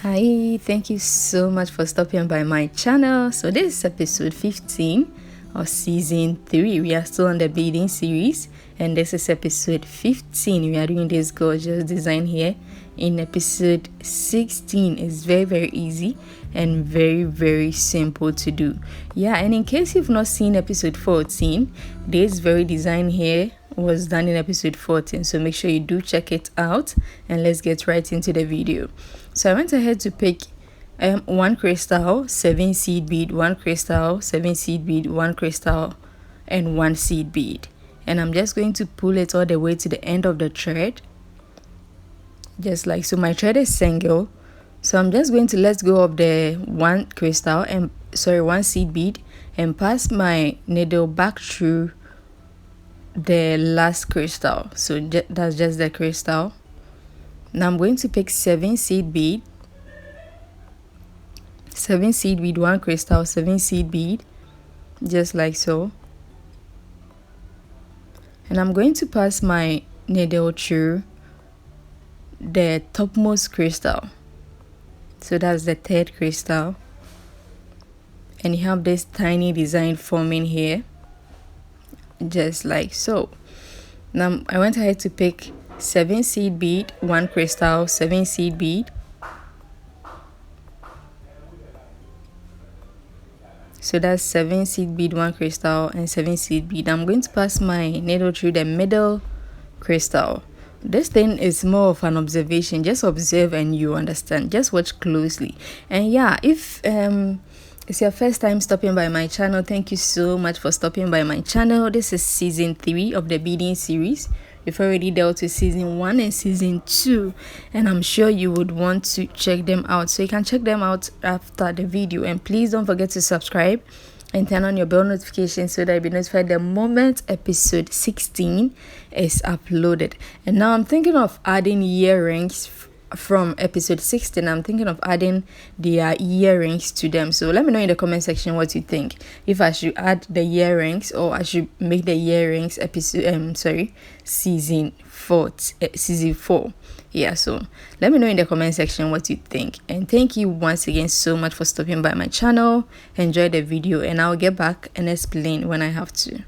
Hi, thank you so much for stopping by my channel. So this is episode 15 of season 3. We are still on the beading series, and this is episode 15. We are doing this gorgeous design here. In episode 16 is very easy and very simple to do. Yeah, and in case you've not seen episode 14, this very design here was done in episode 14, so make sure you do check it out, and let's get right into the video. So I went ahead to pick one crystal, 7 seed bead, one crystal, 7 seed bead, one crystal, and one seed bead, and I'm just going to pull it all the way to the end of the thread, just like so. My thread is single, so I'm just going to let go of the one seed bead and pass my needle back through the last crystal. So that's just the crystal. Now I'm going to pick 7 seed bead, 7 seed bead, one crystal, 7 seed bead, just like so, and I'm going to pass my needle through the topmost crystal. So that's the third crystal, and you have this tiny design forming here, just like so. Now I went ahead to pick 7 seed bead, one crystal, 7 seed bead. So that's 7 seed bead, one crystal, and 7 seed bead. I'm going to pass my needle through the middle crystal. This thing is more of an observation. Just observe and you understand. Just watch closely. And yeah, if it's your first time stopping by my channel, thank you so much for stopping by my channel. This is season 3 of the beading series. We've already dealt with season 1 and season 2, and I'm sure you would want to check them out. So you can check them out after the video, and please don't forget to subscribe and turn on your bell notification so that you'll be notified the moment episode 16 is uploaded. And now I'm thinking of adding earrings from episode 16. I'm thinking of adding their earrings to them. So let me know in the comment section what you think, if I should add the earrings or I should make the earrings season 4. Yeah, so let me know in the comment section what you think, and thank you once again so much for stopping by my channel. Enjoy the video, and I'll get back and explain when I have to.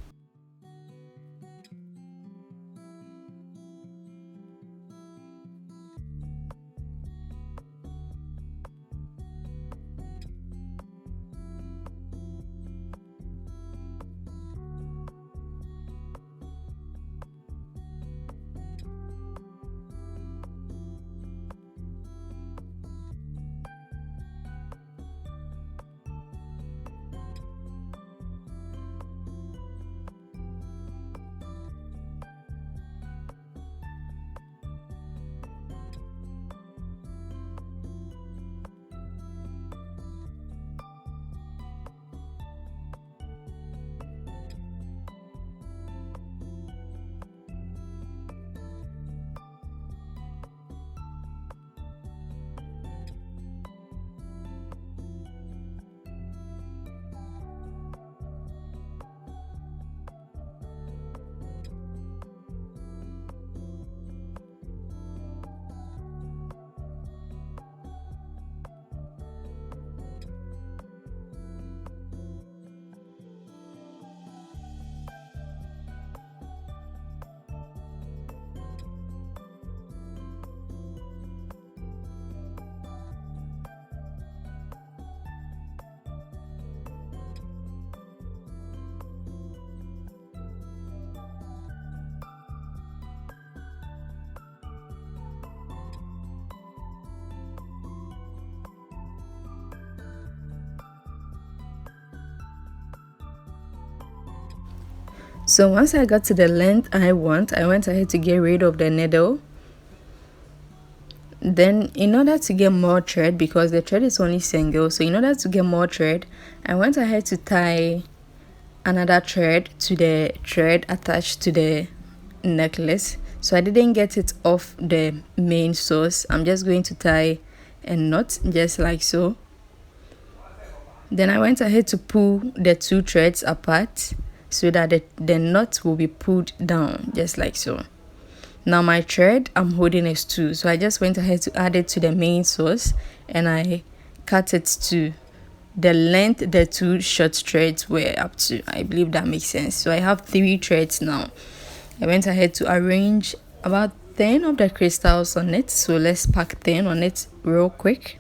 So once I got to the length I went ahead to get rid of the needle. Then in order to get more thread, because the thread is only single, so in order to get more thread, I went ahead to tie another thread to the thread attached to the necklace. So I didn't get it off the main source. I'm just going to tie a knot just like so. Then I went ahead to pull the two threads apart so that the knot will be pulled down just like so. Now my thread I'm holding is 2, so I just went ahead to add it to the main source, and I cut it to the length the 2 short threads were up to. I believe that makes sense. So I have 3 threads now. I went ahead to arrange about 10 of the crystals on it, so let's pack 10 on it real quick.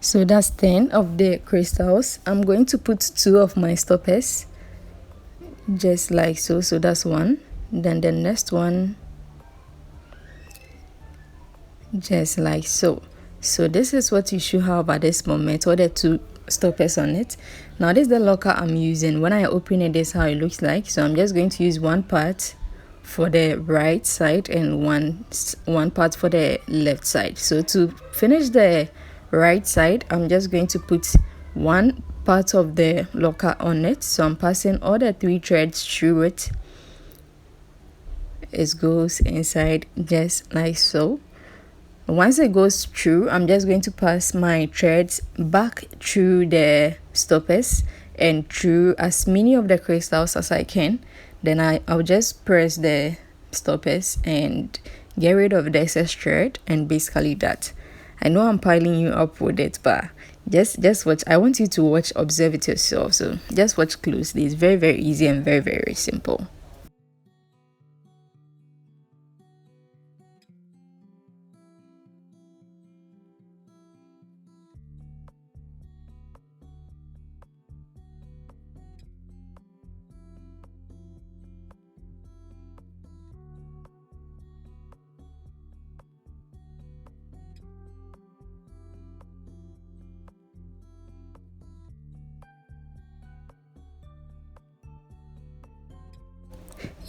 So that's 10 of the crystals. I'm going to put 2 of my stoppers, just like so. So that's 1. Then the next one, just like so. So this is what you should have at this moment, or the 2 stoppers on it. Now this is the locker I'm using. When I open it, this is how it looks like. So I'm just going to use one part for the right side and one part for the left side. So to finish the right side, I'm just going to put one part of the locker on it. So I'm passing all the 3 threads through it. It goes inside just like so. Once it goes through, I'm just going to pass my threads back through the stoppers and through as many of the crystals as I can. Then I'll just press the stoppers and get rid of the excess thread, and basically that. I know I'm piling you up with it, but just watch. I want you to watch, observe it yourself. So just watch closely. It's very, very easy and very, very simple.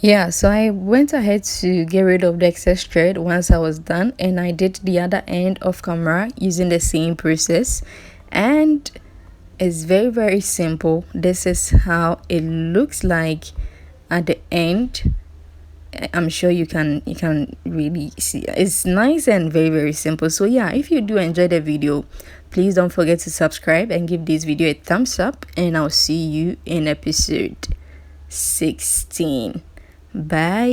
Yeah, so I went ahead to get rid of the excess thread once I was done, and I did the other end off camera using the same process, and it's very, very simple. This is how it looks like at the end. I'm sure you can really see it's nice and very, very simple. So yeah, if you do enjoy the video, please don't forget to subscribe and give this video a thumbs up, and I'll see you in episode 16. Bye.